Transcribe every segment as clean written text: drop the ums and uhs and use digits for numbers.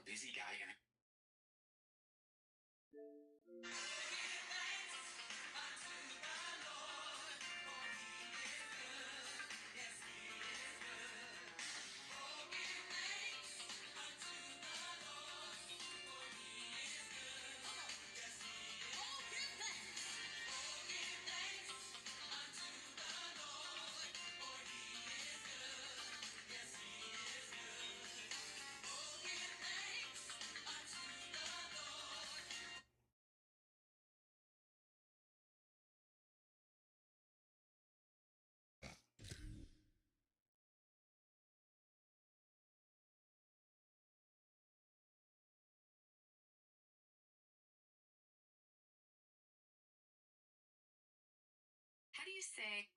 busy guy and how do you say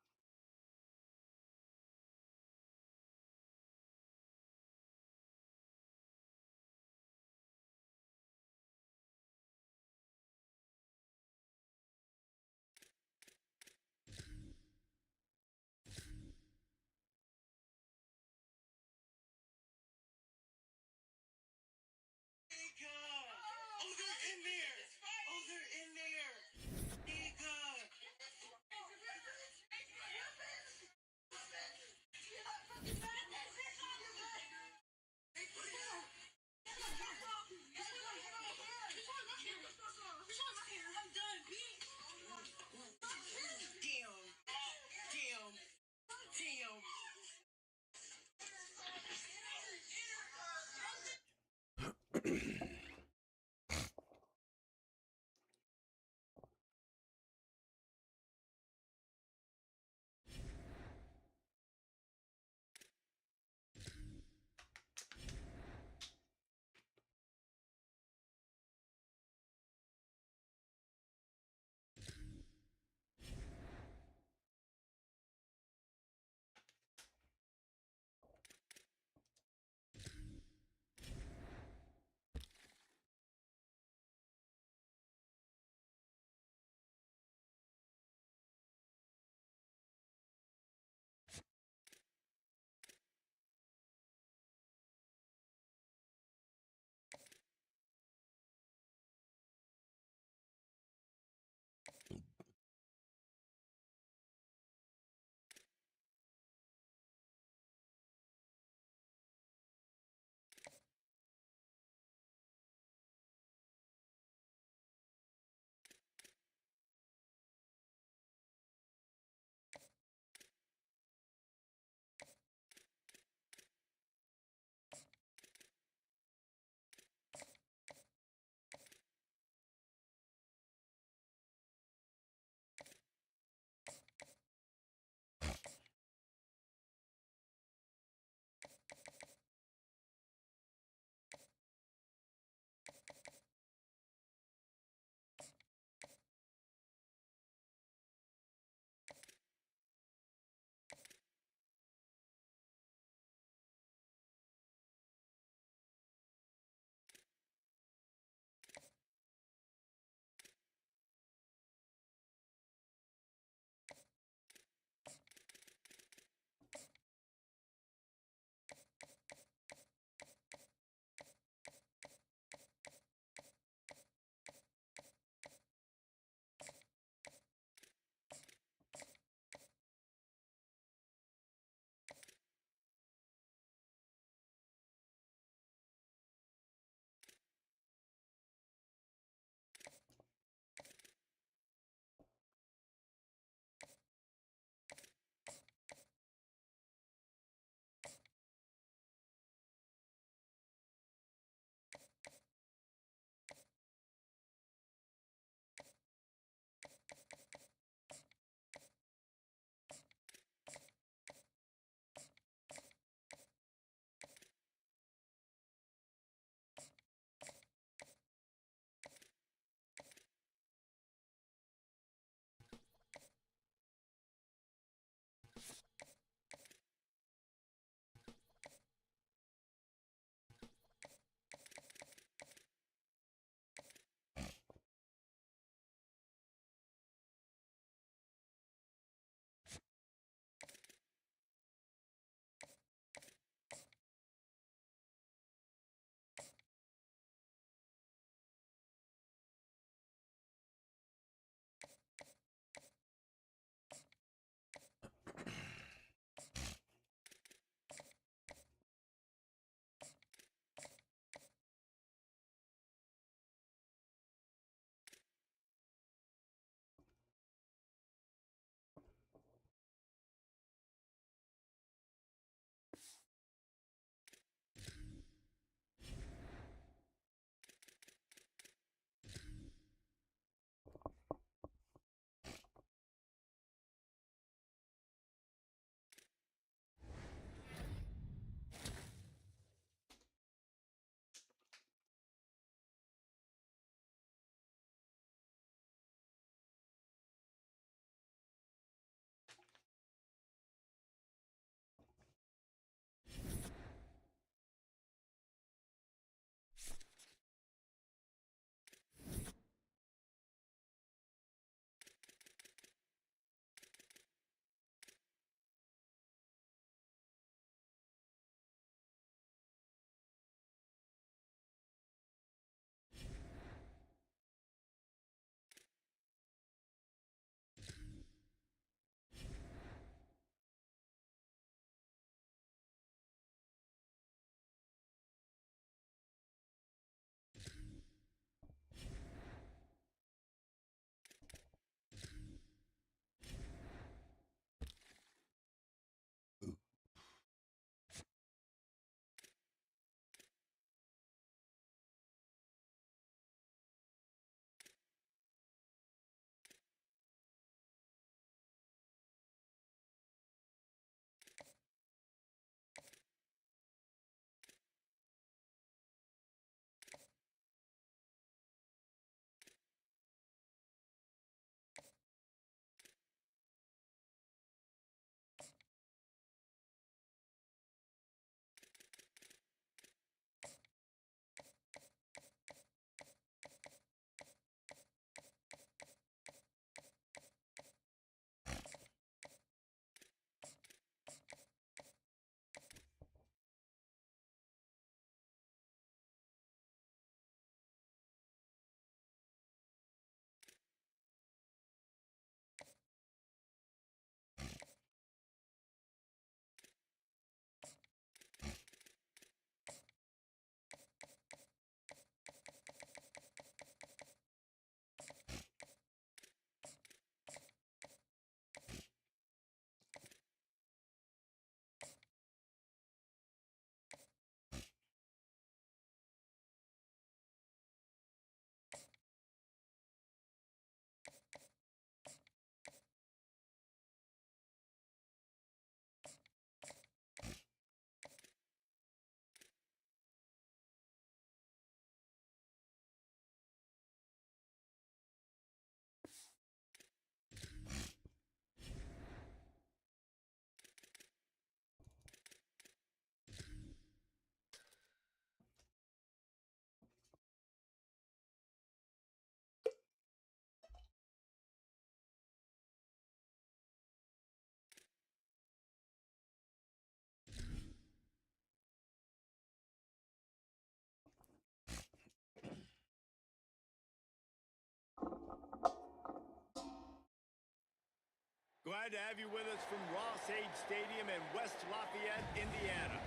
Glad to have you with us from Ross-Ade Stadium in West Lafayette, Indiana.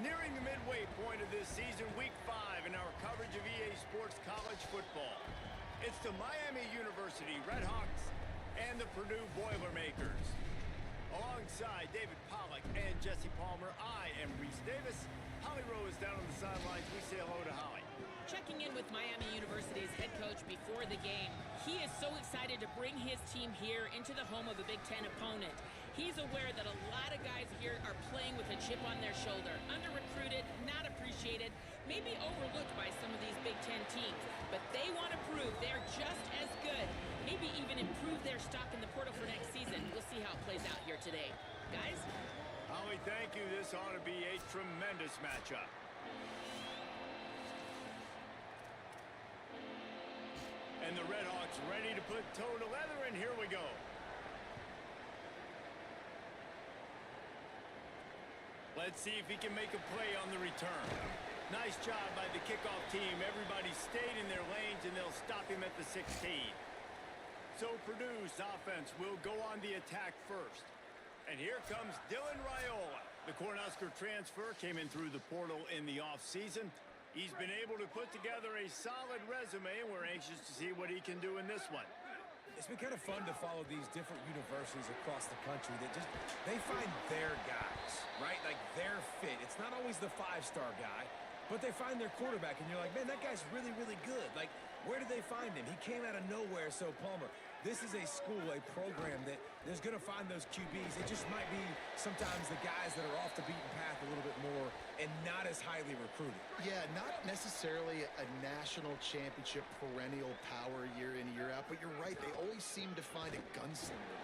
Nearing the midway point of this season, Week 5 in our coverage of EA Sports College football. It's the Miami University Redhawks and the Purdue Boilermakers. Alongside David Pollack and Jesse Palmer, I am Reese Davis. Holly Rowe is down on the sidelines. We say hello to Holly. Checking in with Miami University's head coach before the game. He is so excited to bring his team here into the home of a Big Ten opponent. He's aware that a lot of guys here are playing with a chip on their shoulder, under-recruited, not appreciated, maybe overlooked by some of these Big Ten teams. But they want to prove they're just as good, maybe even improve their stock in the portal for next season. We'll see how it plays out here today. Guys? Holly, thank you. This ought to be a tremendous matchup. And the Redhawks ready to put toe to leather, and here we go. Let's see if he can make a play on the return. Nice job by the kickoff team. Everybody stayed in their lanes, and they'll stop him at the 16. So Purdue's offense will go on the attack first. And here comes Dylan Raiola. The Cornhusker transfer came in through the portal in the offseason. He's been able to put together a solid resume, and we're anxious to see what he can do in this one. It's been kind of fun to follow these different universities across the country that they find their guys, right? Like their fit. It's not always the five-star guy, but they find their quarterback, and you're like, man, that guy's really, really good. Like, where did they find him? He came out of nowhere. So, Palmer, this is a school, a program that is going to find those QBs. It just might be sometimes the guys that are off the beaten path a little bit more and not as highly recruited. Yeah, not necessarily a national championship perennial power year in, year out, but you're right. They always seem to find a gunslinger.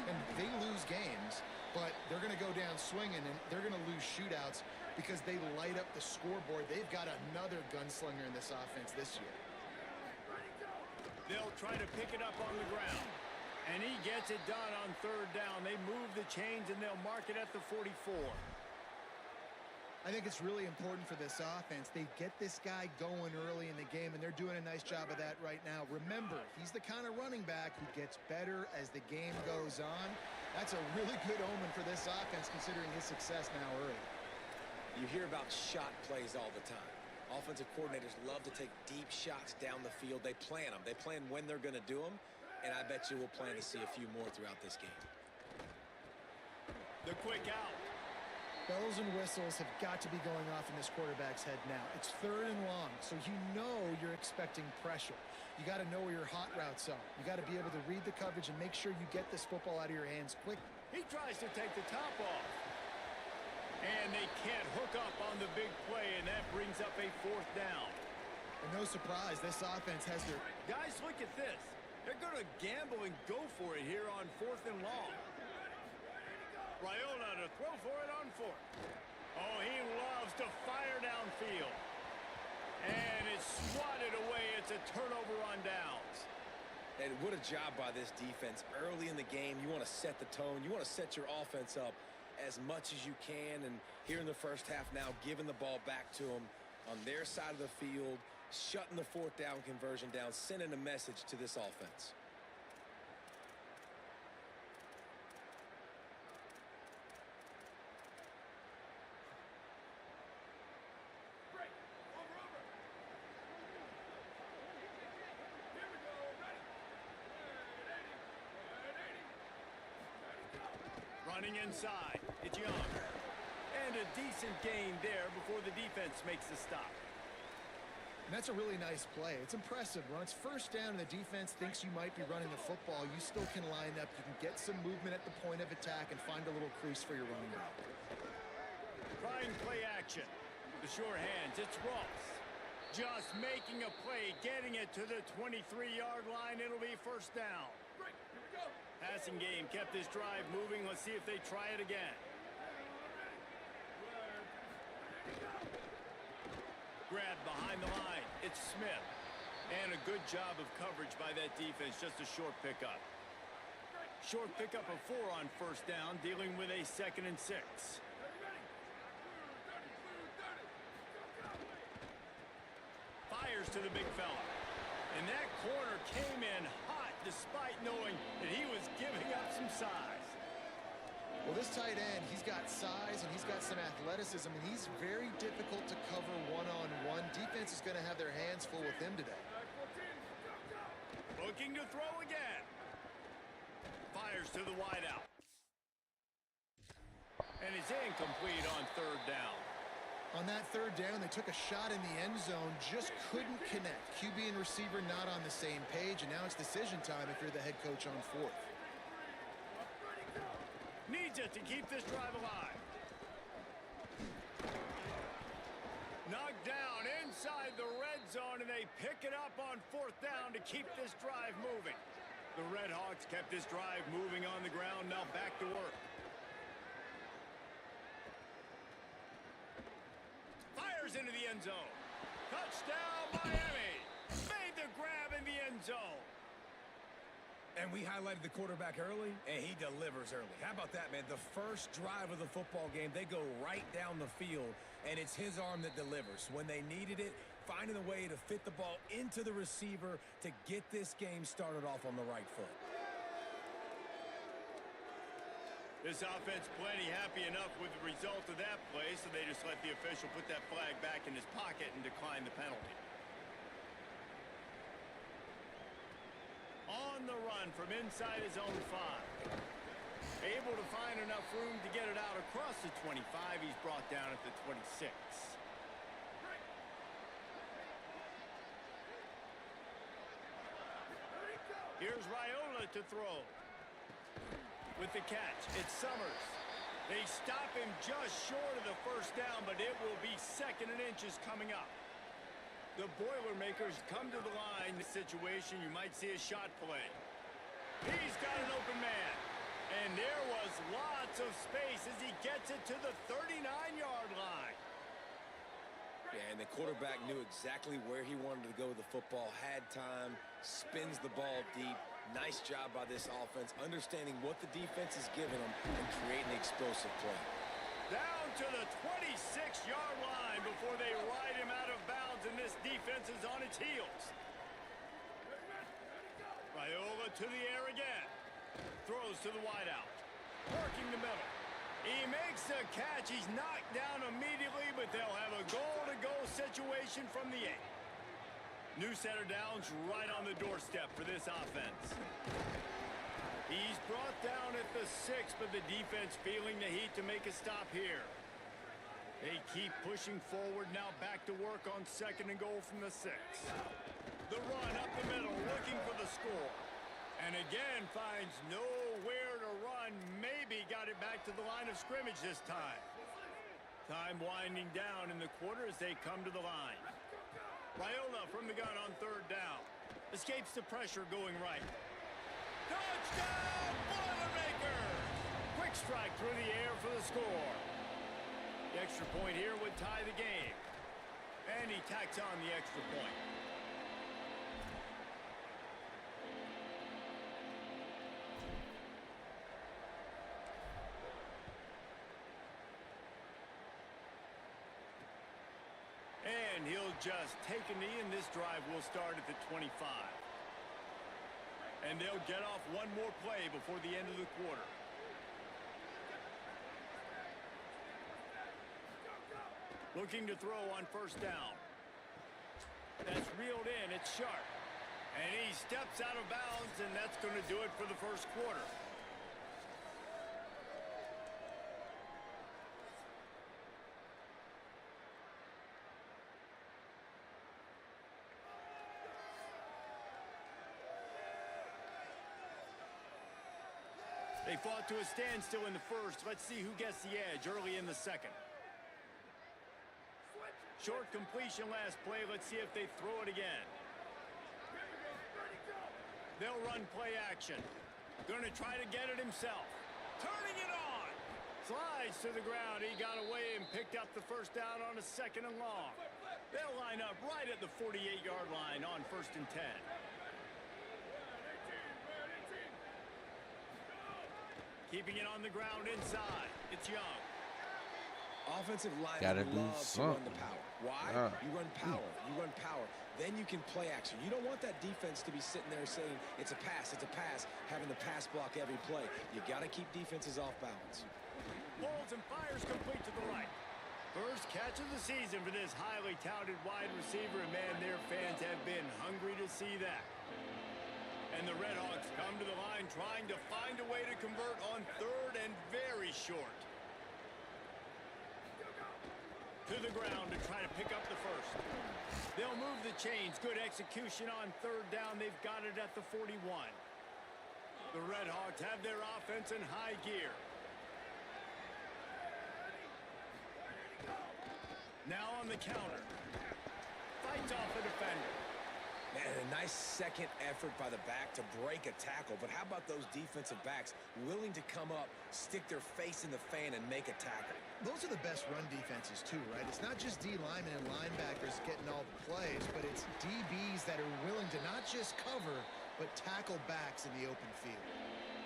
And they lose games, but they're going to go down swinging, and they're going to lose shootouts because they light up the scoreboard. They've got another gunslinger in this offense this year. They'll try to pick it up on the ground. And he gets it done on third down. They move the chains, and they'll mark it at the 44. I think it's really important for this offense. They get this guy going early in the game, and they're doing a nice job of that right now. Remember, he's the kind of running back who gets better as the game goes on. That's a really good omen for this offense, considering his success now early. You hear about shot plays all the time. Offensive coordinators love to take deep shots down the field. They plan them. They plan when they're going to do them, and I bet you we'll plan to see a few more throughout this game. The quick out. Bells and whistles have got to be going off in this quarterback's head now. It's third and long, so you know you're expecting pressure. You got to know where your hot routes are. You got to be able to read the coverage and make sure you get this football out of your hands quick. He tries to take the top off. And they can't hook up on the big play, and that brings up a fourth down. And no surprise, this offense has their... Guys, look at this. They're going to gamble and go for it here on fourth and long. Raiola to throw for it on fourth. Oh, he loves to fire downfield. And it's swatted away. It's a turnover on downs. And what a job by this defense. Early in the game, you want to set the tone. You want to set your offense up as much as you can, and here in the first half now, giving the ball back to them on their side of the field, shutting the fourth down conversion down, sending a message to this offense. Running inside, it's Young. And a decent gain there before the defense makes the stop. And that's a really nice play. It's impressive. When it's first down and the defense thinks you might be running the football, you still can line up. You can get some movement at the point of attack and find a little crease for your running back. Trying play action. The sure hands, it's Ross. Just making a play, getting it to the 23-yard line. It'll be first down. Passing game kept this drive moving. Let's see if they try it again. Grab behind the line. It's Smith. And a good job of coverage by that defense. Just a short pickup. Short pickup of 4 on first down, dealing with a 2nd and 6. Fires to the big fella. And that corner came in hot. despite knowing that he was giving up some size. Well, this tight end, he's got size and he's got some athleticism, and he's very difficult to cover one-on-one. Defense is going to have their hands full with him today. Looking to throw again. Fires to the wideout. And it's incomplete on third down. On that third down, they took a shot in the end zone, just couldn't connect. QB and receiver not on the same page, and now it's decision time if you're the head coach on fourth. Needs it to keep this drive alive. Knocked down inside the red zone, and they pick it up on fourth down to keep this drive moving. The Red Hawks kept this drive moving on the ground, now back to work. Fires into the end zone. Touchdown, Miami! Made the grab in the end zone. And we highlighted the quarterback early, and he delivers early. How about that, man? The first drive of the football game, they go right down the field, and it's his arm that delivers. When they needed it, finding a way to fit the ball into the receiver to get this game started off on the right foot. This offense plenty happy enough with the result of that play, so they just let the official put that flag back in his pocket and decline the penalty. On the run from inside his own 5. Able to find enough room to get it out across the 25. He's brought down at the 26. Here's Raiola to throw. With the catch, it's Summers. They stop him just short of the first down, but it will be second and inches coming up. The Boilermakers come to the line. The situation, you might see a shot play. He's got an open man. And there was lots of space as he gets it to the 39-yard line. Yeah, and the quarterback knew exactly where he wanted to go with the football, had time, spins the ball deep. Nice job by this offense, understanding what the defense is giving them and creating the explosive play. Down to the 26-yard line before they ride him out of bounds, and this defense is on its heels. Raiola to the air again. Throws to the wideout. Working the middle. He makes the catch. He's knocked down immediately, but they'll have a goal-to-go situation from the 8. New set of downs right on the doorstep for this offense. He's brought down at the 6, but the defense feeling the heat to make a stop here. They keep pushing forward, now back to work on second and goal from the 6. The run up the middle, looking for the score. And again, finds nowhere to run. Maybe got it back to the line of scrimmage this time. Time winding down in the quarter as they come to the line. Raiola from the gun on third down. Escapes the pressure going right. Touchdown, Boilermakers! Quick strike through the air for the score. The extra point here would tie the game. And he tacks on the extra point. And he'll just take a knee, and this drive will start at the 25. And they'll get off one more play before the end of the quarter. Looking to throw on first down. That's reeled in. It's Sharp. And he steps out of bounds, and that's going to do it for the first quarter. They fought to a standstill in the first. Let's see who gets the edge early in the second. Short completion last play. Let's see if they throw it again. They'll run play action. Going to try to get it himself. Turning it on. Slides to the ground. He got away and picked up the first down on a second and long. They'll line up right at the 48-yard line on first and 10. Keeping it on the ground inside. It's Young. Offensive line Gotta do love to run something. the power. Why? Yeah. You run power. You run power. Then you can play action. You don't want that defense to be sitting there saying, it's a pass, having the pass block every play. You got to keep defenses off balance. Pulls and fires complete to the right. First catch of the season for this highly touted wide receiver, and man, their fans have been hungry to see that. And the Redhawks come to the line trying to find a way to convert on third and very short. To the ground to try to pick up the first. They'll move the chains. Good execution on third down. They've got it at the 41. The Redhawks have their offense in high gear. Now on the counter. Fights off the defender. Man, a nice second effort by the back to break a tackle. But how about those defensive backs willing to come up, stick their face in the fan, and make a tackle? Those are the best run defenses, too, right? It's not just D linemen and linebackers getting all the plays, but it's DBs that are willing to not just cover, but tackle backs in the open field.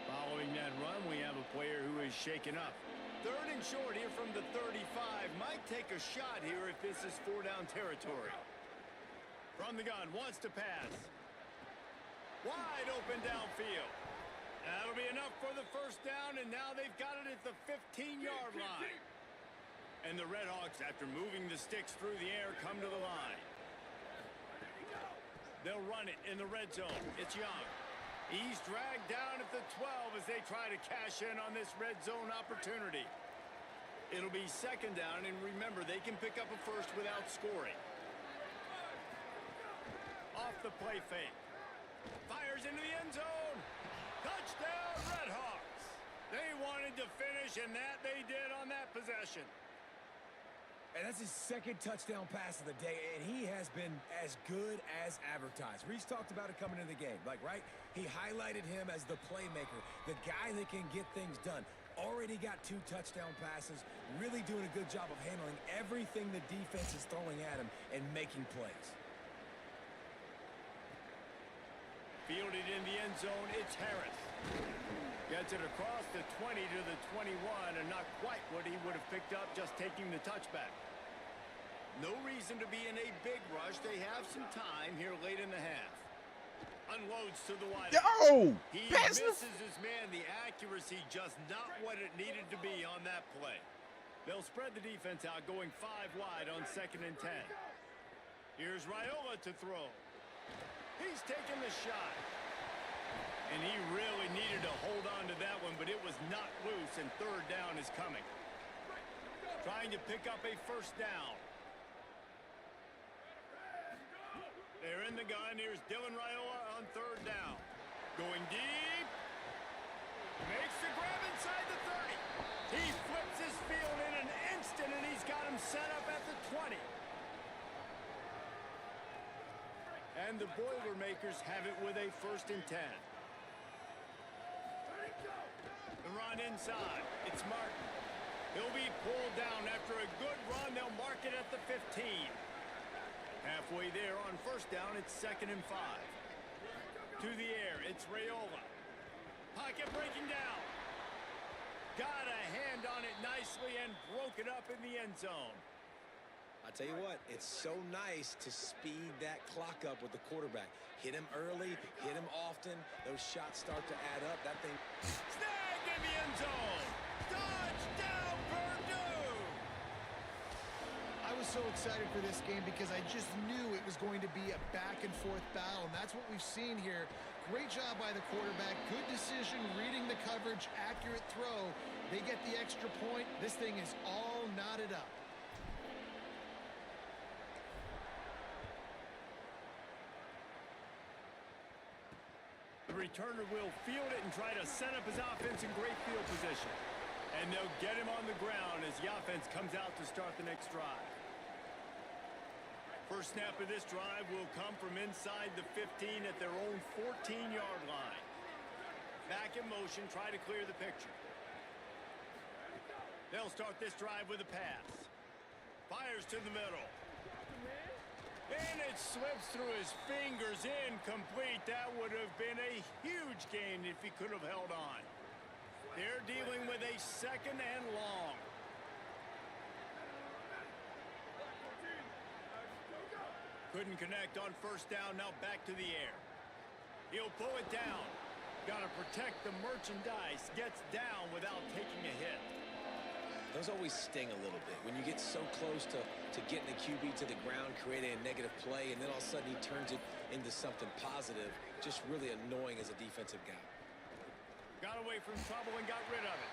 Following that run, we have a player who is shaken up. Third and short here from the 35. Might take a shot here if this is four-down territory. From the gun, wants to pass. Wide open downfield. That'll be enough for the first down, and now they've got it at the 15-yard line. And the Redhawks, after moving the sticks through the air, come to the line. They'll run it in the red zone. It's Young. He's dragged down at the 12 as they try to cash in on this red zone opportunity. It'll be second down, and remember, they can pick up a first without scoring. Off the play fake. Fires into the end zone. Touchdown, Redhawks. They wanted to finish, and that they did on that possession. And that's his second touchdown pass of the day, and he has been as good as advertised. Reese talked about it coming into the game, right? He highlighted him as the playmaker, the guy that can get things done. Already got 2 touchdown passes, really doing a good job of handling everything the defense is throwing at him and making plays. Fielded in the end zone, it's Harris. Gets it across the 20 to the 21, and not quite what he would have picked up just taking the touchback. No reason to be in a big rush. They have some time here late in the half. Unloads to the wide. Yo! He Pass misses his man. The accuracy just not what it needed to be on that play. They'll spread the defense out, going 5 wide on 2nd and 10. Here's Raiola to throw. He's taking the shot. And he really needed to hold on to that one, but it was not loose, and third down is coming. Trying to pick up a first down. They're in the gun. Here's Dylan Raiola on third down. Going deep. Makes the grab inside the 30. He flips his field in an instant, and he's got him set up at the 20. And the Boilermakers have it with a 1st and 10. The run inside. It's Martin. He'll be pulled down after a good run. They'll mark it at the 15. Halfway there on first down, it's 2nd and 5. To the air, it's Raiola. Pocket breaking down. Got a hand on it nicely and broke it up in the end zone. I tell you what, it's so nice to speed that clock up with the quarterback. Hit him early, hit him often. Those shots start to add up. That thing Snagged in the end zone. Touchdown, Purdue! I was so excited for this game because I just knew it was going to be a back-and-forth battle, and that's what we've seen here. Great job by the quarterback. Good decision, reading the coverage, accurate throw. They get the extra point. This thing is all knotted up. The returner will field it and try to set up his offense in great field position. And they'll get him on the ground as the offense comes out to start the next drive. First snap of this drive will come from inside the 15 at their own 14-yard line. Back in motion, try to clear the picture. They'll start this drive with a pass. Fires to the middle. And it slips through his fingers, incomplete. That would have been a huge gain if he could have held on. They're dealing with a 2nd and long. Couldn't connect on first down, now back to the air. He'll pull it down. Got to protect the merchandise. Gets down without taking a hit. Those always sting a little bit when you get so close to getting the QB to the ground, creating a negative play, and then all of a sudden he turns it into something positive. Just really annoying as a defensive guy. Got away from trouble and got rid of it.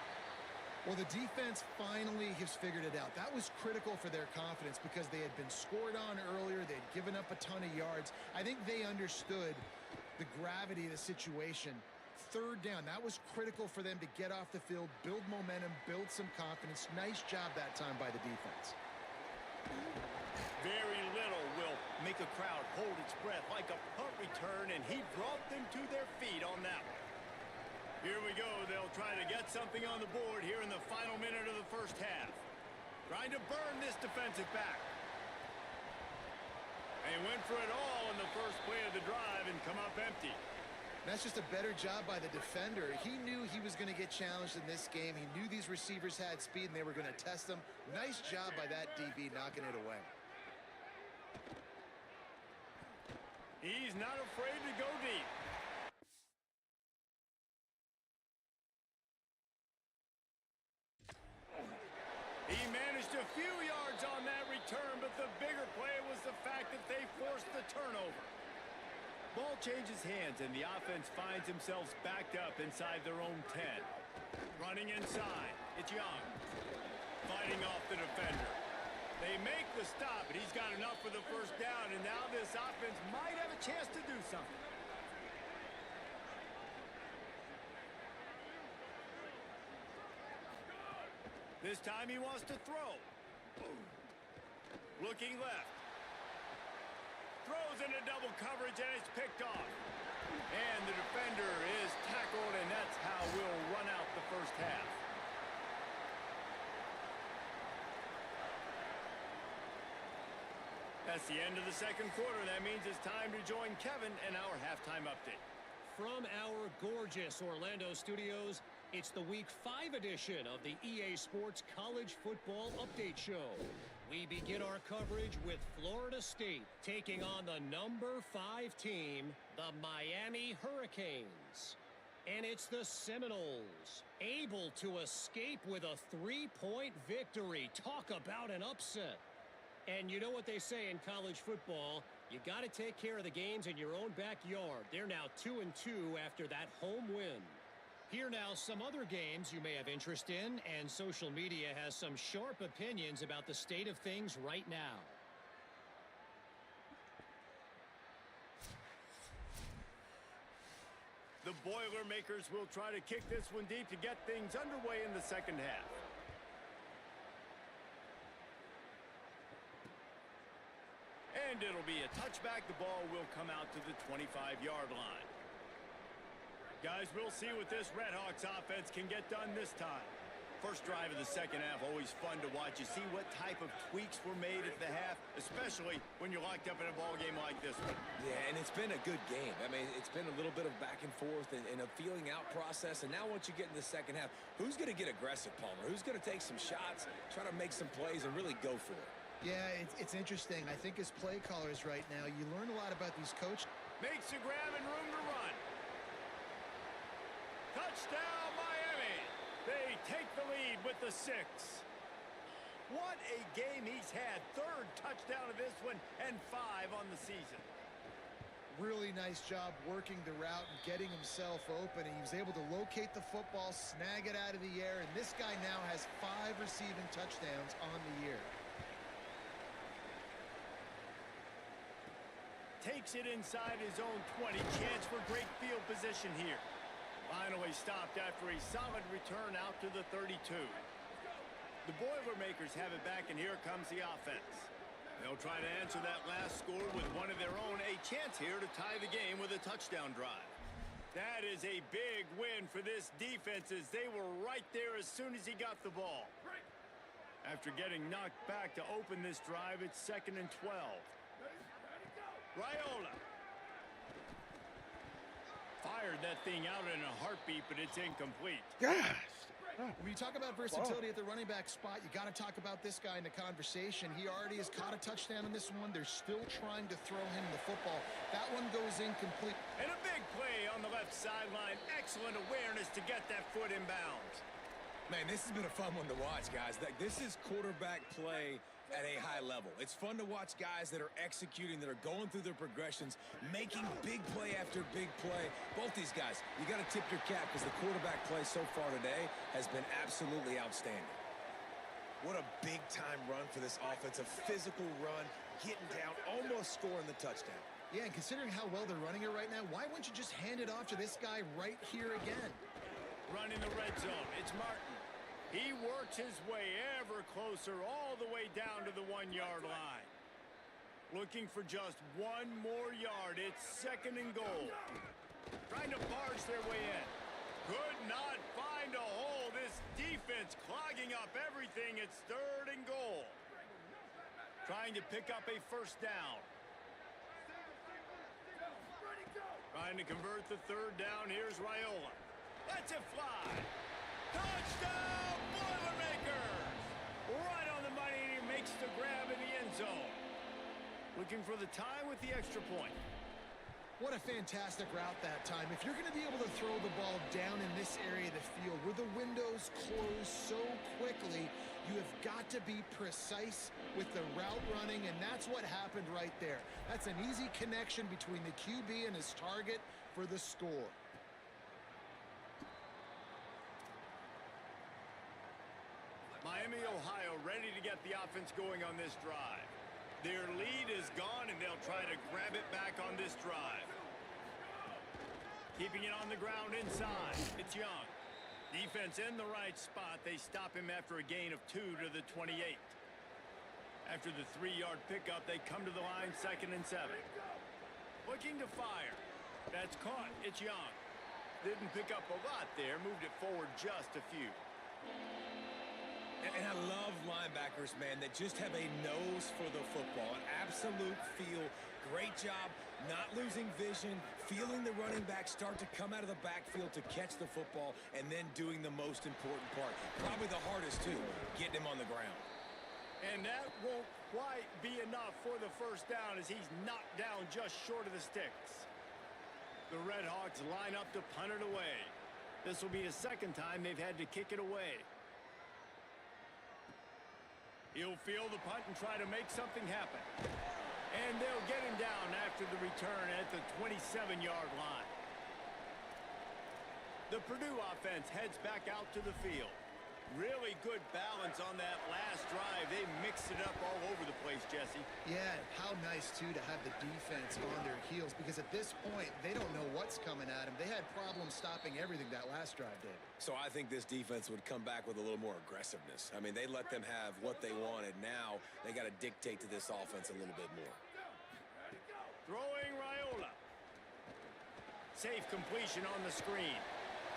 Well, the defense finally has figured it out. That was critical for their confidence because they had been scored on earlier. They had given up a ton of yards. I think they understood the gravity of the situation. Third down, that was critical for them to get off the field, build momentum, build some confidence. Nice job that time by the defense. Very little will make a crowd hold its breath like a punt return, and he brought them to their feet on that one. Here we go. They'll try to get something on the board here in the final minute of the first half. Trying to burn this defensive back. They went for it all in the first play of the drive and come up empty. That's just a better job by the defender. He knew he was going to get challenged in this game. He knew these receivers had speed and they were going to test him. Nice job by that DB knocking it away. He's not afraid to go deep. He managed a few yards on that return, but the bigger play was the fact that they forced the turnover. Ball changes hands, and the offense finds themselves backed up inside their own 10. Running inside, it's Young. Fighting off the defender. They make the stop, but he's got enough for the first down, and now this offense might have a chance to do something. This time he wants to throw. Looking left. Throws into double coverage, and it's picked off. And the defender is tackled, and that's how we'll run out the first half. That's the end of the second quarter. That means it's time to join Kevin and our halftime update. From our gorgeous Orlando studios, it's the Week 5 edition of the EA Sports College Football Update Show. We begin our coverage with Florida State taking on the number 5 team, the Miami Hurricanes. And it's the Seminoles, able to escape with a 3-point victory. Talk about an upset. And you know what they say in college football, you got to take care of the games in your own backyard. They're now 2-2 after that home win. Here now some other games you may have interest in, and social media has some sharp opinions about the state of things right now. The Boilermakers will try to kick this one deep to get things underway in the second half. And it'll be a touchback. The ball will come out to the 25-yard line. Guys, we'll see what this Redhawks offense can get done this time. First drive of the second half, always fun to watch. You see what type of tweaks were made at the half, especially when you're locked up in a ball game like this one. Yeah, and it's been a good game. I mean, it's been a little bit of back and forth and a feeling out process. And now once you get in the second half, who's going to get aggressive, Palmer? Who's going to take some shots, try to make some plays, and really go for it? Yeah, it's interesting. I think as play callers right now, you learn a lot about these coaches. Makes a grab and room to run. Touchdown, Miami. They take the lead with the 6. What a game he's had. Third touchdown of this one and 5 on the season. Really nice job working the route and getting himself open. And he was able to locate the football, snag it out of the air. And this guy now has 5 receiving touchdowns on the year. Takes it inside his own 20. Chance for great field position here. Finally stopped after a solid return out to the 32. The Boilermakers have it back, and here comes the offense. They'll try to answer that last score with one of their own. A chance here to tie the game with a touchdown drive. That is a big win for this defense, as they were right there as soon as he got the ball. After getting knocked back to open this drive, it's 2nd and 12. Raiola. Fired that thing out in a heartbeat, but it's incomplete. Gosh. When you talk about versatility at the running back spot, you got to talk about this guy in the conversation. He already has caught a touchdown in this one. They're still trying to throw him the football. That one goes incomplete. And a big play on the left sideline. Excellent awareness to get that foot in bounds. Man, this has been a fun one to watch, guys. This is quarterback play at a high level. It's fun to watch guys that are executing, that are going through their progressions, making big play after big play. Both these guys, you got to tip your cap because the quarterback play so far today has been absolutely outstanding. What a big-time run for this offense. A physical run, getting down, almost scoring the touchdown. Yeah, and considering how well they're running it right now, why wouldn't you just hand it off to this guy right here again? Running the red zone. It's Martin. He works his way ever closer all the way down to the 1-yard line. Looking for just one more yard. It's 2nd and goal. Trying to barge their way in. Could not find a hole. This defense clogging up everything. It's 3rd and goal. Trying to pick up a first down. Trying to convert the 3rd down. Here's Raiola. Lets it fly. Touchdown, Boilermakers! Right on the money, and he makes the grab in the end zone. Looking for the tie with the extra point. What a fantastic route that time. If you're going to be able to throw the ball down in this area of the field where the windows close so quickly, you have got to be precise with the route running, and that's what happened right there. That's an easy connection between the QB and his target for the score. Miami, Ohio, ready to get the offense going on this drive. Their lead is gone, and they'll try to grab it back on this drive. Keeping it on the ground inside. It's Young. Defense in the right spot. They stop him after a gain of 2 to the 28. After the 3-yard pickup, they come to the line 2nd and 7. Looking to fire. That's caught. It's Young. Didn't pick up a lot there. Moved it forward just a few. And I love linebackers, man, that just have a nose for the football, an absolute feel. Great job not losing vision, feeling the running back start to come out of the backfield to catch the football, and then doing the most important part. Probably the hardest, too, getting him on the ground. And that won't quite be enough for the first down as he's knocked down just short of the sticks. The Red Hawks line up to punt it away. This will be the 2nd time they've had to kick it away. He'll field the punt and try to make something happen. And they'll get him down after the return at the 27-yard line. The Purdue offense heads back out to the field. Really good balance on that last drive. They mixed it up all over the place, Jesse. Yeah, how nice, too, to have the defense on their heels, because at this point, they don't know what's coming at them. They had problems stopping everything that last drive did. So I think this defense would come back with a little more aggressiveness. I mean, they let them have what they wanted. Now they got to dictate to this offense a little bit more. Throwing Raiola. Safe completion on the screen.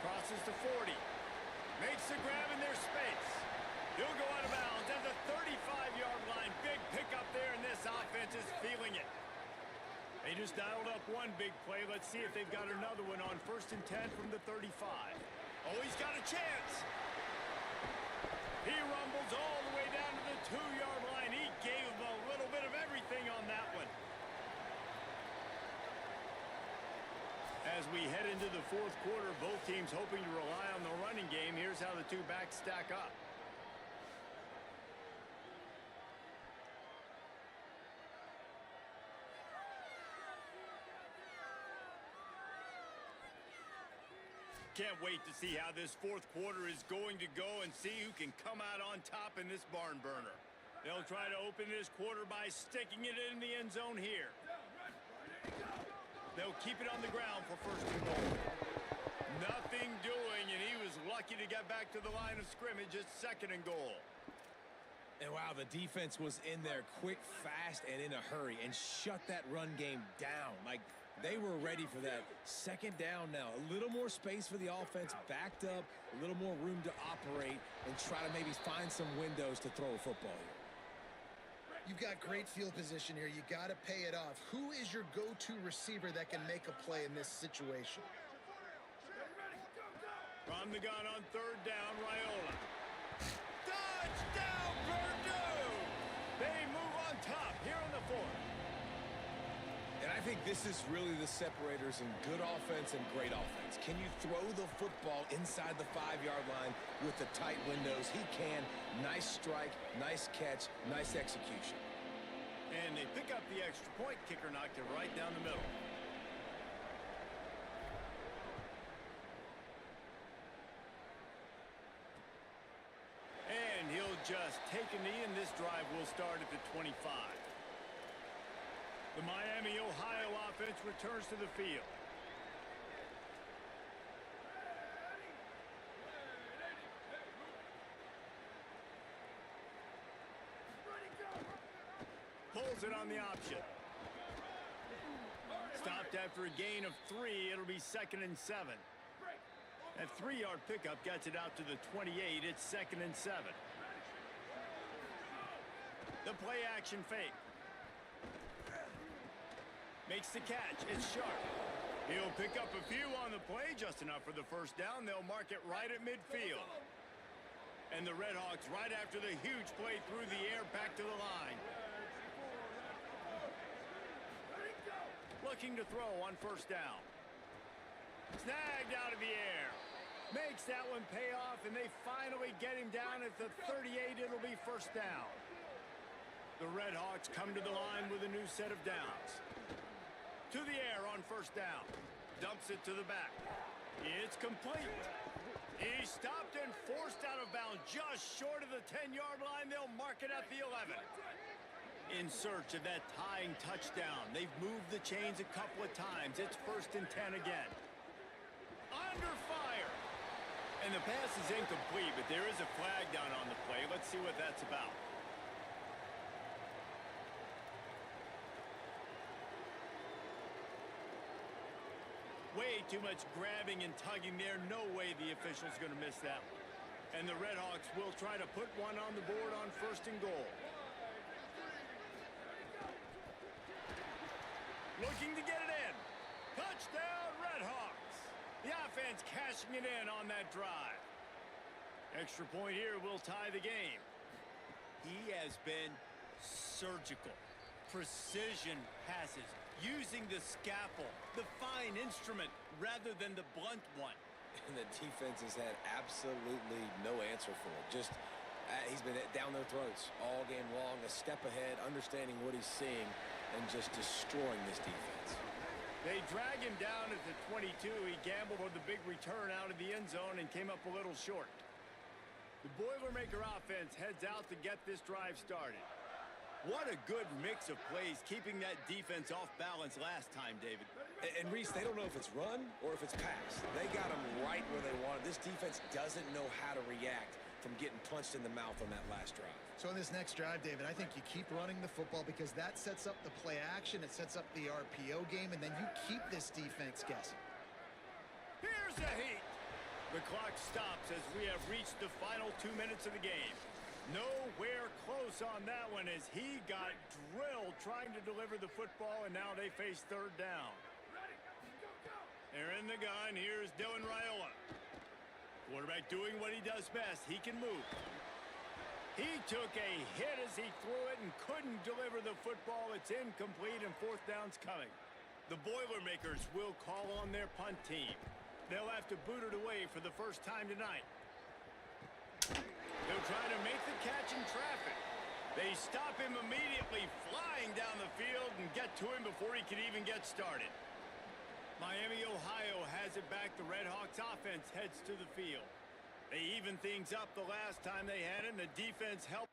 Crosses to 40. Makes the grab in their space. He'll go out of bounds at the 35-yard line. Big pickup there, and this offense is feeling it. They just dialed up one big play. Let's see if they've got another one on 1st and 10 from the 35. Oh, he's got a chance. He rumbles all the way down to the 2-yard line. He gave him a little bit of everything on that one. As we head into the 4th quarter, both teams hoping to rely on the running game. Here's how the two backs stack up. Can't wait to see how this 4th quarter is going to go and see who can come out on top in this barn burner. They'll try to open this quarter by sticking it in the end zone here. They'll keep it on the ground for 1st and goal. Nothing doing, and he was lucky to get back to the line of scrimmage at 2nd and goal. And wow, the defense was in there quick, fast, and in a hurry and shut that run game down. Like, they were ready for that. 2nd down now. A little more space for the offense, backed up, a little more room to operate and try to maybe find some windows to throw a football here. You've got great field position here. You got to pay it off. Who is your go-to receiver that can make a play in this situation? From the gun on third down, Raiola. Touchdown, Purdue! They move on top here in the fourth. And I think this is really the separators in good offense and great offense. Can you throw the football inside the 5-yard line with the tight windows? He can. Nice strike, nice catch, nice execution. And they pick up the extra point. Kicker knocked it right down the middle. And he'll just take a knee, and this drive will start at the 25. The Miami, Ohio offense returns to the field. Pulls it on the option. Stopped after a gain of 3. It'll be 2nd and 7. That 3-yard pickup gets it out to the 28. It's 2nd and 7. The play action fake. Makes the catch. It's sharp. He'll pick up a few on the play, just enough for the first down. They'll mark it right at midfield. And the Redhawks right after the huge play through the air back to the line. Looking to throw on first down. Snagged out of the air. Makes that one pay off, and they finally get him down at the 38. It'll be first down. The Redhawks come to the line with a new set of downs. To the air on first down. Dumps it to the back. It's complete. He's stopped and forced out of bounds just short of the 10-yard line. They'll mark it at the 11. In search of that tying touchdown. They've moved the chains a couple of times. It's 1st and 10 again. Under fire. And the pass is incomplete, but there is a flag down on the play. Let's see what that's about. Way too much grabbing and tugging there. No way the official's going to miss that one. And the Redhawks will try to put one on the board on 1st and goal. Looking to get it in. Touchdown, Redhawks. The offense cashing it in on that drive. Extra point here will tie the game. He has been surgical. Precision passes. Using the scalpel, the fine instrument, rather than the blunt one. And the defense has had absolutely no answer for it. Just, he's been down their throats all game long, a step ahead, understanding what he's seeing, and just destroying this defense. They drag him down at the 22. He gambled for the big return out of the end zone and came up a little short. The Boilermaker offense heads out to get this drive started. What a good mix of plays, keeping that defense off balance last time, David. And Reese, they don't know if it's run or if it's pass. They got them right where they wanted. This defense doesn't know how to react from getting punched in the mouth on that last drive. So in this next drive, David, I think you keep running the football because that sets up the play action, it sets up the RPO game, and then you keep this defense guessing. Here's a heat. The clock stops as we have reached the final 2 minutes of the game. Nowhere close on that one as he got drilled trying to deliver the football, and now they face 3rd down. They're in the gun. Here's Dylan Raiola. Quarterback doing what he does best. He can move. He took a hit as he threw it and couldn't deliver the football. It's incomplete, and 4th down's coming. The Boilermakers will call on their punt team. They'll have to boot it away for the first time tonight. They'll try to make the catch in traffic. They stop him immediately, flying down the field and get to him before he can even get started. Miami, Ohio has it back. The Redhawks offense heads to the field. They evened things up the last time they had it, and the defense helped.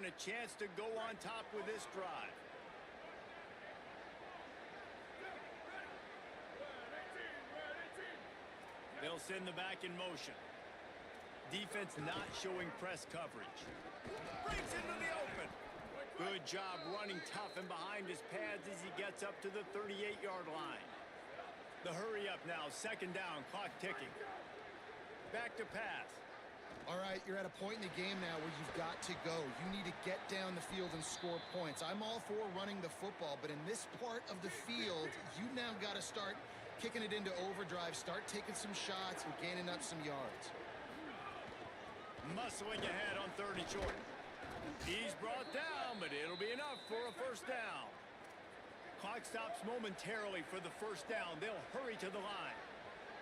a chance to go on top with this drive. They'll send the back in motion. Defense not showing press coverage. Breaks into the open. Good job running tough and behind his pads as he gets up to the 38-yard line. The hurry up now, second down, clock ticking. Back to pass. All right, you're at a point in the game now where you've got to go. You need to get down the field and score points. I'm all for running the football, but in this part of the field, you now got to start kicking it into overdrive, start taking some shots and gaining up some yards. Muscling ahead on 30 short. He's brought down, but it'll be enough for a first down. Clock stops momentarily for the first down. They'll hurry to the line.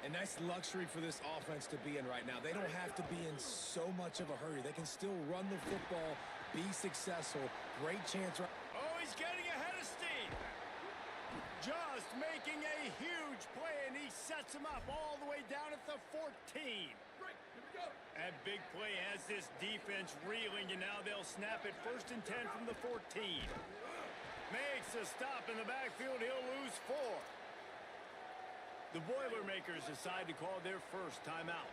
And that's luxury for this offense to be in right now. They don't have to be in so much of a hurry. They can still run the football, be successful. Great chance. Oh, he's getting ahead of steam. Just making a huge play, and he sets him up all the way down at the 14. That big play has this defense reeling, and now they'll snap it 1st and 10 from the 14. Makes a stop in the backfield. He'll lose 4. The Boilermakers decide to call their first timeout.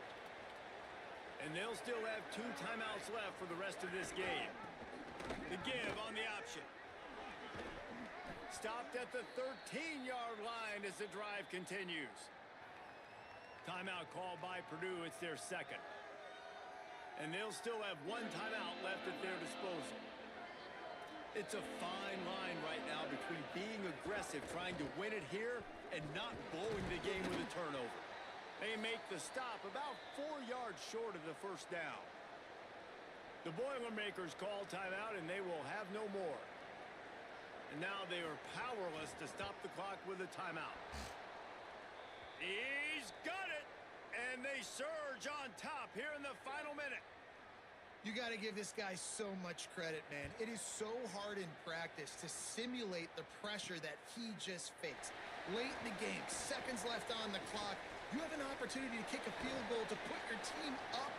And they'll still have 2 timeouts left for the rest of this game. The give on the option. Stopped at the 13-yard line as the drive continues. Timeout called by Purdue. It's their second. And they'll still have 1 timeout left at their disposal. It's a fine line right now between being aggressive, trying to win it here, and not blowing the game with a turnover. They make the stop about 4 yards short of the first down. The Boilermakers call timeout, and they will have no more. And now they are powerless to stop the clock with a timeout. He's got it, and they surge on top here in the final minute. You got to give this guy so much credit, man. It is so hard in practice to simulate the pressure that he just faced. Late in the game, seconds left on the clock, you have an opportunity to kick a field goal to put your team up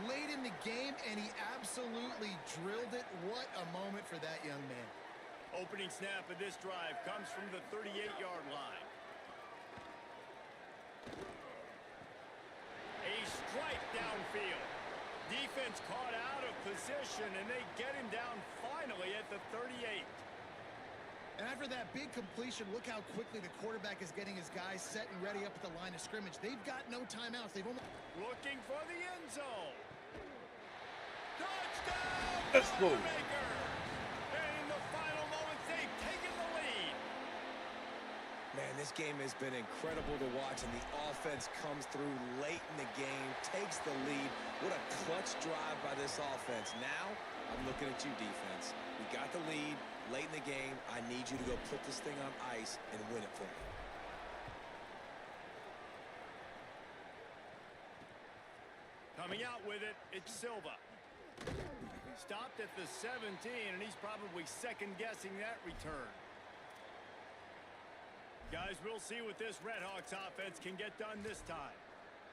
late in the game, and he absolutely drilled it. What a moment for that young man. Opening snap of this drive comes from the 38-yard line. A strike downfield. Defense caught out of position, and they get him down finally at the 38. And after that big completion, look how quickly the quarterback is getting his guys set and ready up at the line of scrimmage. They've got no timeouts. They've only... Looking for the end zone. Touchdown! Let's go. And in the final moments, they've taken the lead. Man, this game has been incredible to watch, and the offense comes through late in the game, takes the lead. What a clutch drive by this offense. Now, I'm looking at you, defense. We got the lead late in the game. I need you to go put this thing on ice and win it for me. Coming out with it, it's Silva. Stopped at the 17, and he's probably second-guessing that return. Guys, we'll see what this Redhawks offense can get done this time.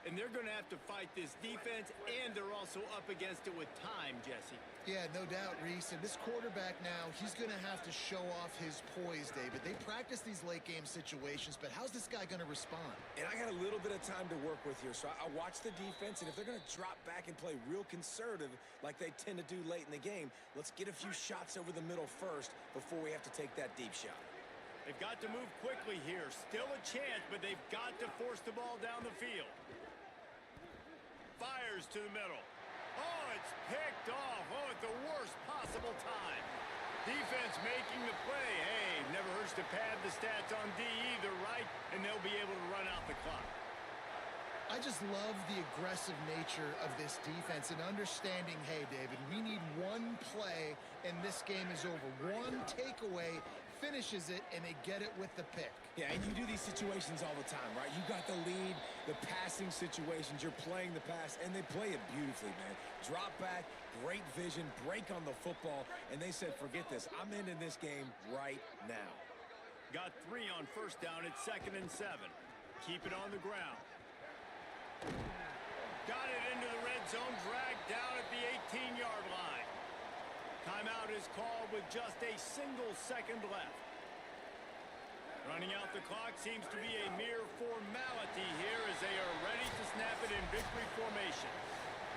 And they're going to have to fight this defense, and they're also up against it with time, Jesse. Yeah, no doubt, Reese. And this quarterback now, he's going to have to show off his poise, David. They practice these late-game situations, but how's this guy going to respond? And I got a little bit of time to work with here, so I watch the defense, and if they're going to drop back and play real conservative like they tend to do late in the game, let's get a few shots over the middle first before we have to take that deep shot. They've got to move quickly here. Still a chance, but they've got to force the ball down the field. Fires to the middle. Oh, it's picked off. Oh, at the worst possible time. Defense making the play. Hey, never hurts to pad the stats on D either, right? And they'll be able to run out the clock. I just love the aggressive nature of this defense and understanding, hey, David, we need one play and this game is over. One takeaway finishes it, and they get it with the pick. Yeah, and you do these situations all the time, right? You got the lead, the passing situations, you're playing the pass, and they play it beautifully, man. Drop back, great vision, break on the football, and they said, forget this. I'm ending this game right now. Got 3 on first down at 2nd and 7. Keep it on the ground. Got it into the red zone, dragged down at the 18-yard line. Timeout is called with just a single second left. Running out the clock seems to be a mere formality here as they are ready to snap it in victory formation.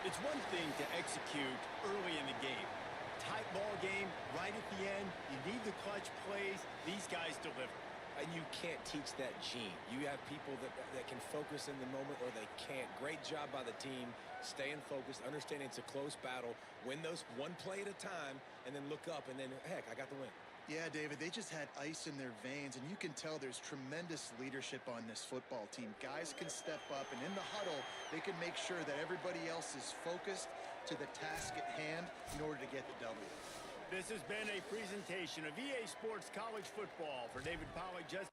It's one thing to execute early in the game. Tight ball game, right at the end, you need the clutch plays. These guys deliver. And you can't teach that gene. You have people that can focus in the moment or they can't. Great job by the team, staying focused, understanding it's a close battle, win those one play at a time, and then look up, and then, heck, I got the win. Yeah, David, they just had ice in their veins, and you can tell there's tremendous leadership on this football team. Guys can step up, and in the huddle, they can make sure that everybody else is focused to the task at hand in order to get the W. This has been a presentation of EA Sports College Football. For David Pollack, just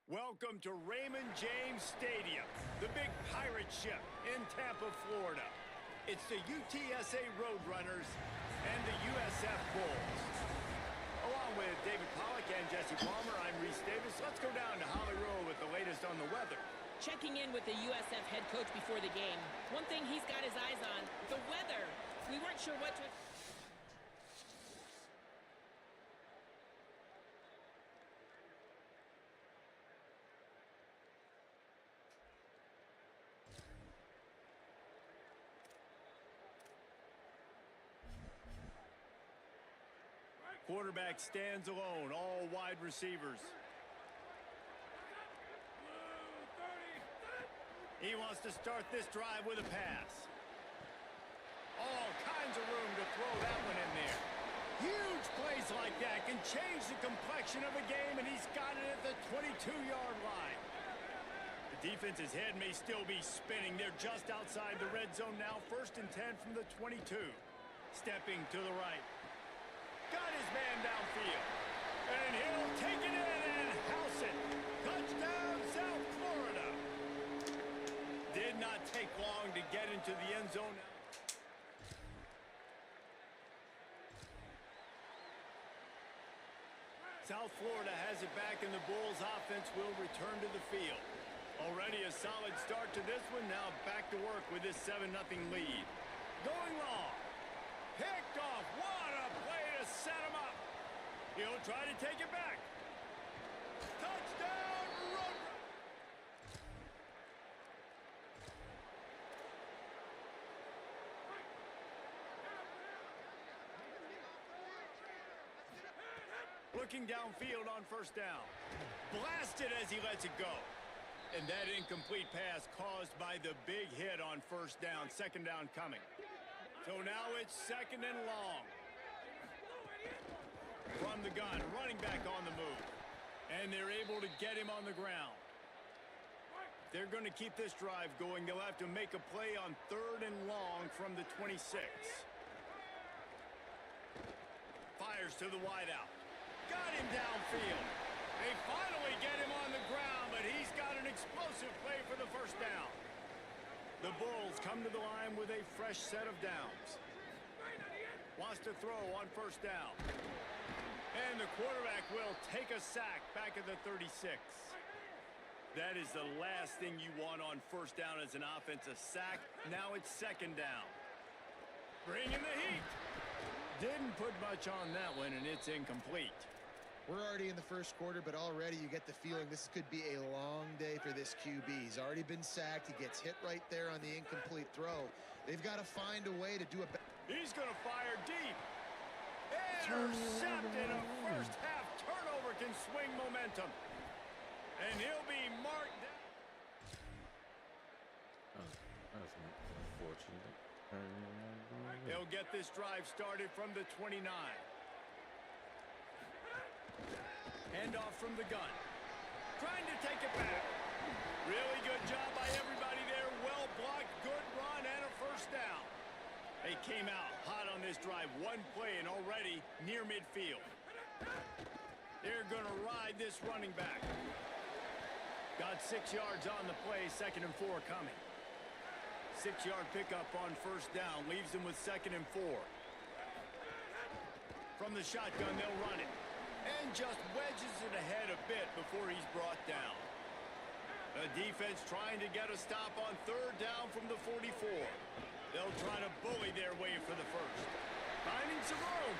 Welcome to Raymond James Stadium, the big pirate ship in Tampa, Florida. It's the UTSA Roadrunners and the USF Bulls. Along with David Pollack and Jesse Palmer, I'm Reese Davis. Let's go down to Hollywood with the latest on the weather. Checking in with the USF head coach before the game. One thing he's got his eyes on, the weather. We weren't sure what to... Quarterback stands alone, all wide receivers. He wants to start this drive with a pass. All kinds of room to throw that one in there. Huge plays like that can change the complexion of a game, and he's got it at the 22-yard line. The defense's head may still be spinning. They're just outside the red zone now, 1st and 10 from the 22. Stepping to the right. Got his man downfield. And he'll take it in and house it. Touchdown, South Florida. Did not take long to get into the end zone. South Florida has it back, and the Bulls offense will return to the field. Already a solid start to this one. Now back to work with this 7-0 lead. Going long. Picked off. What a play to set him up. He'll try to take it back. Touchdown, Road. Looking downfield on 1st down. Blasted as he lets it go. And that incomplete pass caused by the big hit on 1st down. 2nd down coming. So now it's 2nd and long. From the gun, running back on the move. And they're able to get him on the ground. They're going to keep this drive going. They'll have to make a play on 3rd and long from the 26. Fires to the wideout. Got him downfield. They finally get him on the ground, but he's got an explosive play for the 1st down. The Bulls come to the line with a fresh set of downs. Wants to throw on 1st down. And the quarterback will take a sack back at the 36. That is the last thing you want on 1st down as an offense, a sack. Now it's 2nd down. Bringing the heat. Didn't put much on that one, and it's incomplete. We're already in the 1st quarter, but already you get the feeling this could be a long day for this QB. He's already been sacked. He gets hit right there on the incomplete throw. They've got to find a way to do a... He's going to fire deep. Intercepted. A 1st half turnover can swing momentum. And he'll be marked down. That's unfortunate. He'll get this drive started from the 29. Handoff from the gun. Trying to take it back. Really good job by everybody there. Well blocked, good run, and a 1st down. They came out hot on this drive. One play and already near midfield. They're going to ride this running back. Got 6 yards on the play, 2nd and 4 coming. 6-yard pickup on 1st down. Leaves them with 2nd and 4. From the shotgun, they'll run it. And just wedges it ahead a bit before he's brought down. The defense trying to get a stop on 3rd down from the 44. They'll try to bully their way for the 1st. Finding some room.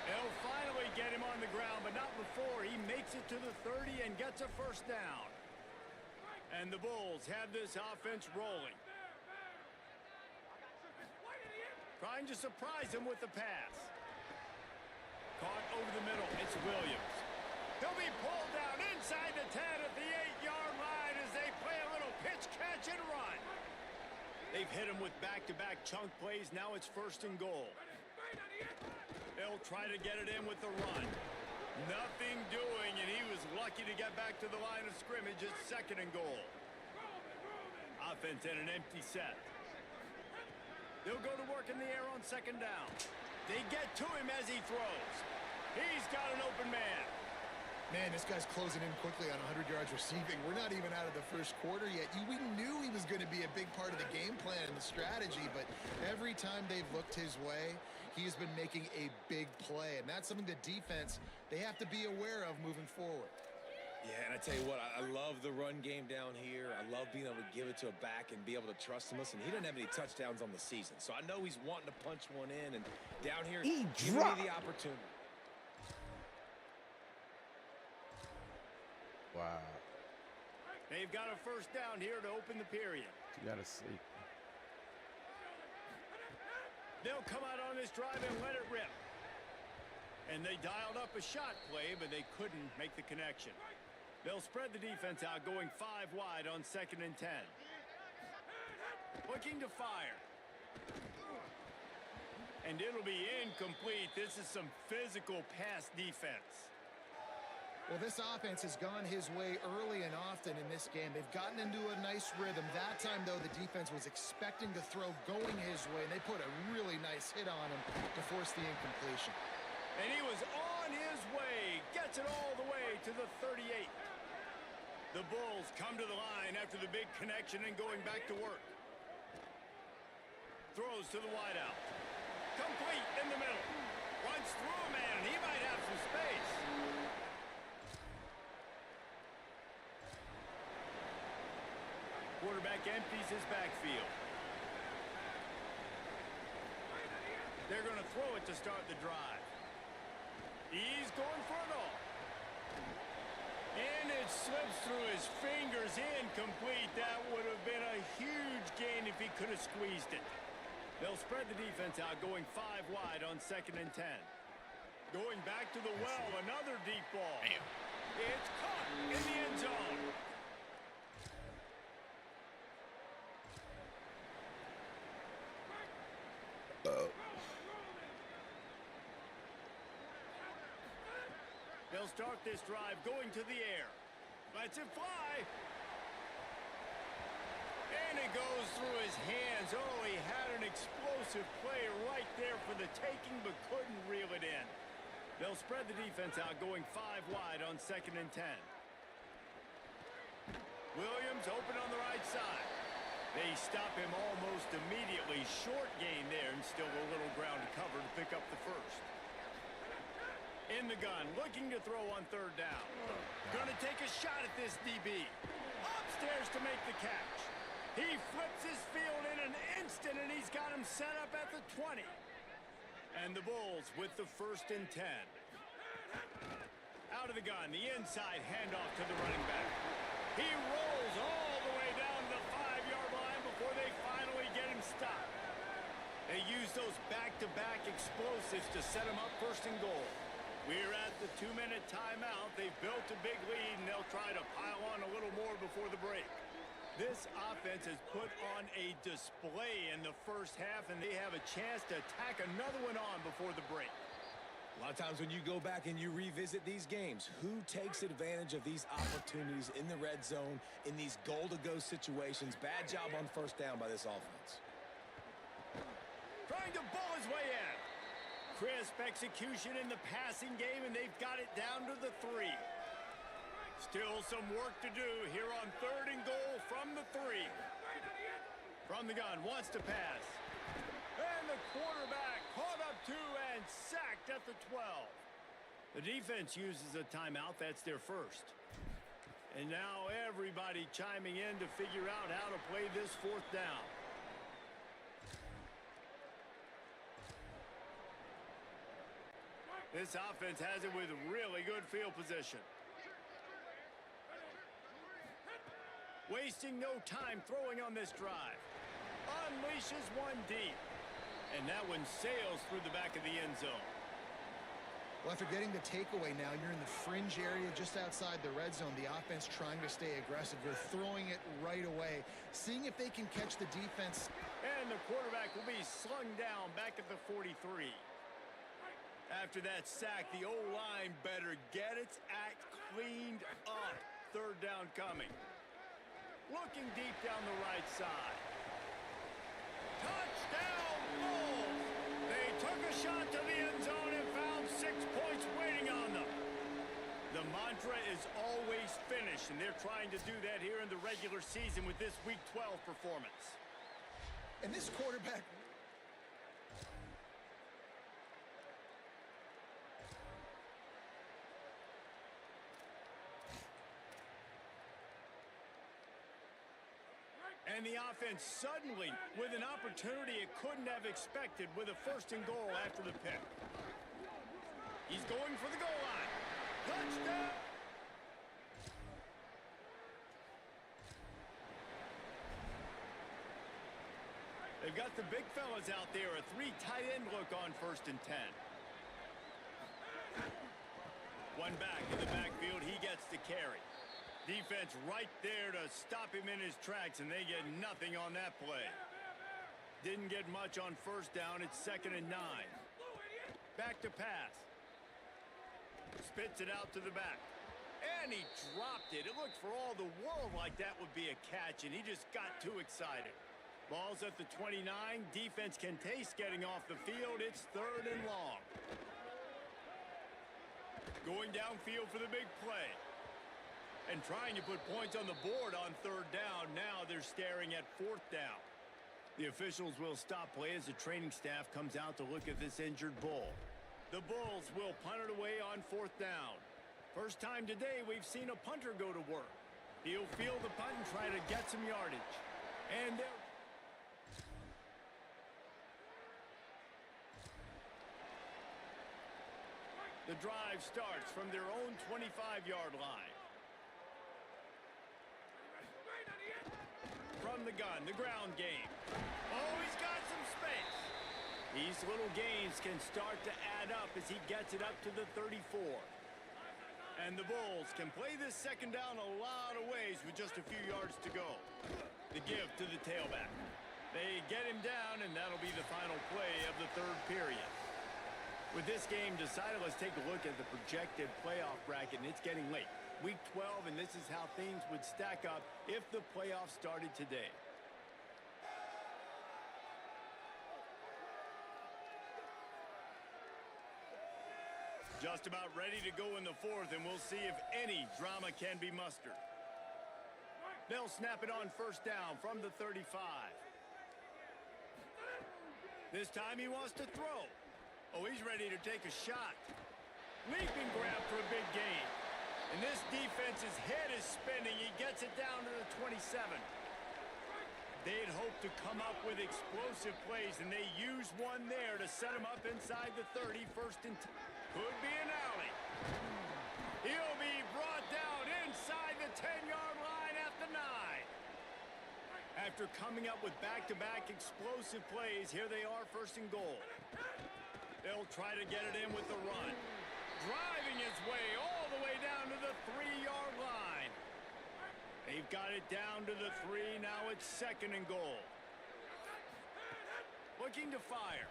They'll finally get him on the ground, but not before he makes it to the 30 and gets a 1st down. And the Bulls have this offense rolling. Trying to surprise him with the pass. Caught over the middle. It's Williams. He'll be pulled down inside the 10 at the 8-yard line as they play a little pitch, catch, and run. They've hit him with back-to-back chunk plays. Now it's 1st and goal. They'll try to get it in with the run. Nothing doing, and he was lucky to get back to the line of scrimmage at 2nd and goal. Offense in an empty set. They'll go to work in the air on 2nd down. They get to him as he throws. He's got an open man. Man, this guy's closing in quickly on 100 yards receiving. We're not even out of the first quarter yet. We knew he was going to be a big part of the game plan and the strategy, but every time they've looked his way, he has been making a big play, and that's something the defense, they have to be aware of moving forward. Yeah, and I tell you what, I love the run game down here. I love being able to give it to a back and be able to trust him. Listen, he doesn't have any touchdowns on the season, so I know he's wanting to punch one in, and down here, give me the opportunity. Wow. They've got a first down here to open the period. You gotta sleep. They'll come out on this drive and let it rip. And they dialed up a shot play, but they couldn't make the connection. They'll spread the defense out, going 5 wide on 2nd and 10. Looking to fire. And it'll be incomplete. This is some physical pass defense. Well, this offense has gone his way early and often in this game. They've gotten into a nice rhythm. That time, though, the defense was expecting the throw going his way, and they put a really nice hit on him to force the incompletion. And he was on his way. Gets it all the way to the 38. The Bulls come to the line after the big connection and going back to work. Throws to the wideout. Complete in the middle. Runs through a man. He might have some space. Quarterback empties his backfield. They're going to throw it to start the drive. He's going for it all. And it slips through his fingers, incomplete. That would have been a huge gain if he could have squeezed it. They'll spread the defense out, going 5 wide on 2nd and 10. Going back to the well, another deep ball. Bam. It's caught in the end zone. They'll start this drive going to the air. Lets it fly. And it goes through his hands. Oh, he had an explosive play right there for the taking, but couldn't reel it in. They'll spread the defense out, going 5 wide on 2nd and 10. Williams open on the right side. They stop him almost immediately. Short gain there, and still a little ground to cover to pick up the first. In the gun, looking to throw on 3rd down. Gonna take a shot at this DB. Upstairs to make the catch. He flips his field in an instant, and he's got him set up at the 20. And the Bulls with the 1st and 10. Out of the gun, the inside handoff to the running back. He rolls all the way down to the 5-yard line before they finally get him stopped. They use those back-to-back explosives to set him up 1st and goal. We're at the 2-minute timeout. They've built a big lead, and they'll try to pile on a little more before the break. This offense has put on a display in the first half, and they have a chance to tack another one on before the break. A lot of times when you go back and you revisit these games, who takes advantage of these opportunities in the red zone, in these goal-to-go situations? Bad job on 1st down by this offense. Trying to bull his way in. Crisp execution in the passing game, and they've got it down to the 3. Still some work to do here on 3rd and goal from the 3. From the gun, wants to pass. And the quarterback caught up 2 and sacked at the 12. The defense uses a timeout. That's their first. And now everybody chiming in to figure out how to play this 4th down. This offense has it with really good field position. Wasting no time throwing on this drive. Unleashes one deep. And that one sails through the back of the end zone. Well, after getting the takeaway now, you're in the fringe area just outside the red zone. The offense trying to stay aggressive. They're throwing it right away, seeing if they can catch the defense. And the quarterback will be slung down back at the 43. After that sack, the O-line better get its act cleaned up. 3rd down coming. Looking deep down the right side. Touchdown, Bulls! They took a shot to the end zone and found 6 points waiting on them. The mantra is always finish, and they're trying to do that here in the regular season with this Week 12 performance. And this quarterback... And the offense suddenly with an opportunity it couldn't have expected with a 1st and goal after the pick. He's going for the goal line. Touchdown! They've got the big fellas out there, a 3 tight end look on 1st and 10. One back in the backfield, he gets the carry. Defense right there to stop him in his tracks, and they get nothing on that play. Didn't get much on 1st down. It's 2nd and 9. Back to pass. Spits it out to the back. And he dropped it. It looked for all the world like that would be a catch, and he just got too excited. Ball's at the 29. Defense can taste getting off the field. It's 3rd and long. Going downfield for the big play. And trying to put points on the board on 3rd down. Now they're staring at 4th down. The officials will stop play as the training staff comes out to look at this injured bull. The Bulls will punt it away on 4th down. First time today we've seen a punter go to work. He'll field the punt and try to get some yardage. And the drive starts from their own 25-yard line. From the gun, the ground game. Oh, he's got some space. These little gains can start to add up as he gets it up to the 34. And the Bulls can play this 2nd down a lot of ways with just a few yards to go. The give to the tailback. They get him down, and that'll be the final play of the 3rd period. With this game decided, let's take a look at the projected playoff bracket, and it's getting late. Week 12, and this is how things would stack up if the playoffs started today. Just about ready to go in the 4th, and we'll see if any drama can be mustered. They'll snap it on 1st down from the 35. This time he wants to throw. Oh, he's ready to take a shot. Leaping grab for a big gain. And this defense's head is spinning. He gets it down to the 27. They'd hoped to come up with explosive plays, and they use one there to set him up inside the 30. 1st and 10. Could be an alley. He'll be brought down inside the 10-yard line at the 9. After coming up with back-to-back explosive plays, here they are, 1st and goal. They'll try to get it in with the run. Driving his way all the way down to the 3-yard line. They've got it down to the 3. Now it's 2nd and goal. Looking to fire.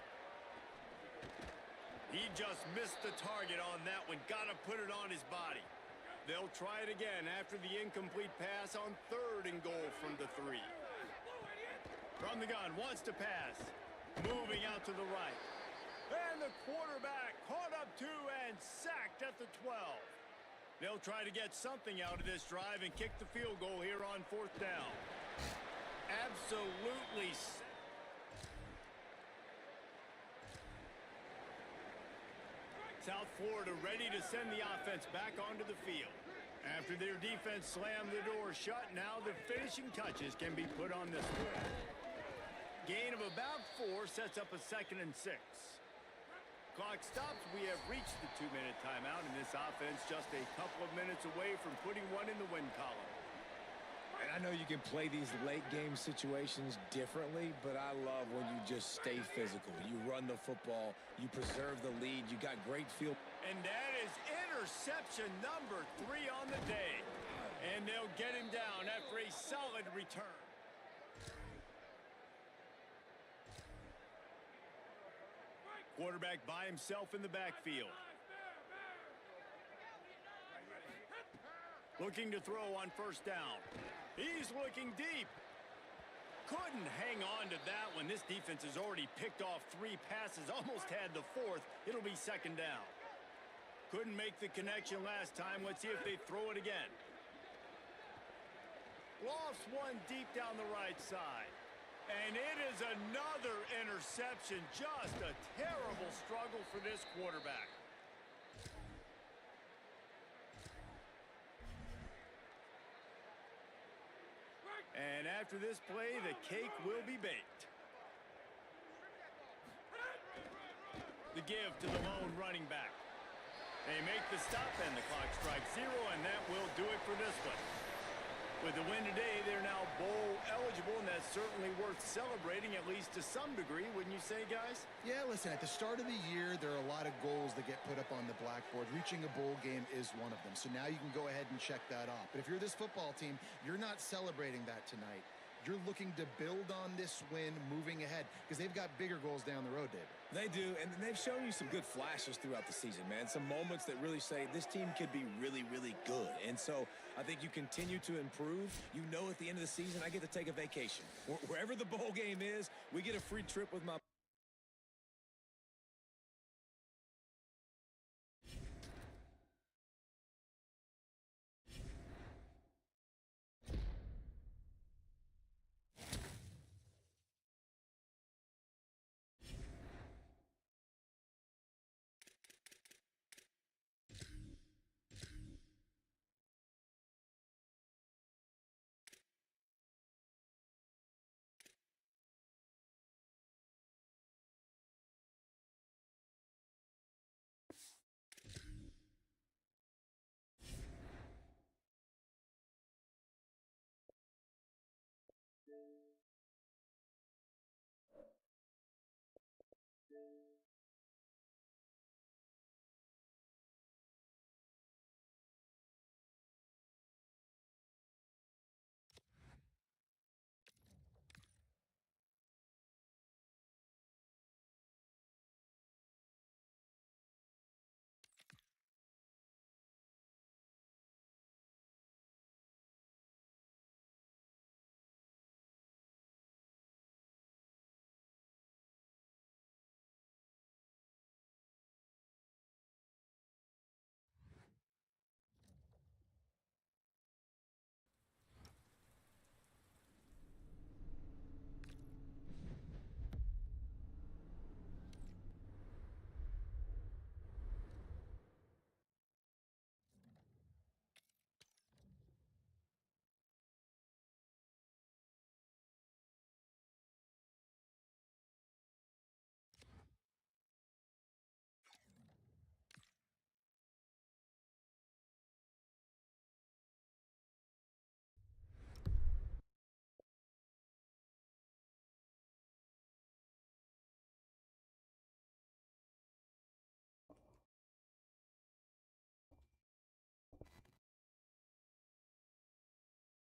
He just missed the target on that one. Got to put it on his body. They'll try it again after the incomplete pass on 3rd and goal from the 3. From the gun, wants to pass. Moving out to the right. And the quarterback caught up to and sacked at the 12. They'll try to get something out of this drive and kick the field goal here on 4th down. Absolutely. South Florida ready to send the offense back onto the field. After their defense slammed the door shut, now the finishing touches can be put on this one. Gain of about 4 sets up a 2nd and 6. Clock stops. We have reached the 2-minute timeout, and this offense just a couple of minutes away from putting one in the win column. And I know you can play these late-game situations differently, but I love when you just stay physical. You run the football, you preserve the lead, you got great field. And that is interception number 3 on the day. And they'll get him down after a solid return. Quarterback by himself in the backfield. Looking to throw on 1st down. He's looking deep. Couldn't hang on to that one. This defense has already picked off 3 passes, almost had the 4th. It'll be 2nd down. Couldn't make the connection last time. Let's see if they throw it again. Lofts one deep down the right side. And it is another interception. Just a terrible struggle for this quarterback. And after this play, the cake will be baked. The give to the lone running back. They make the stop and the clock strikes 0, and that will do it for this one. With the win today, they're now bowl eligible, and that's certainly worth celebrating, at least to some degree, wouldn't you say, guys? Yeah, listen, at the start of the year, there are a lot of goals that get put up on the blackboard. Reaching a bowl game is one of them. So now you can go ahead and check that off. But if you're this football team, you're not celebrating that tonight. You're looking to build on this win moving ahead because they've got bigger goals down the road, David. They do, and they've shown you some good flashes throughout the season, man. Some moments that really say this team could be really, really good. And so I think you continue to improve. You know at the end of the season, I get to take a vacation. Wherever the bowl game is, we get a free trip with my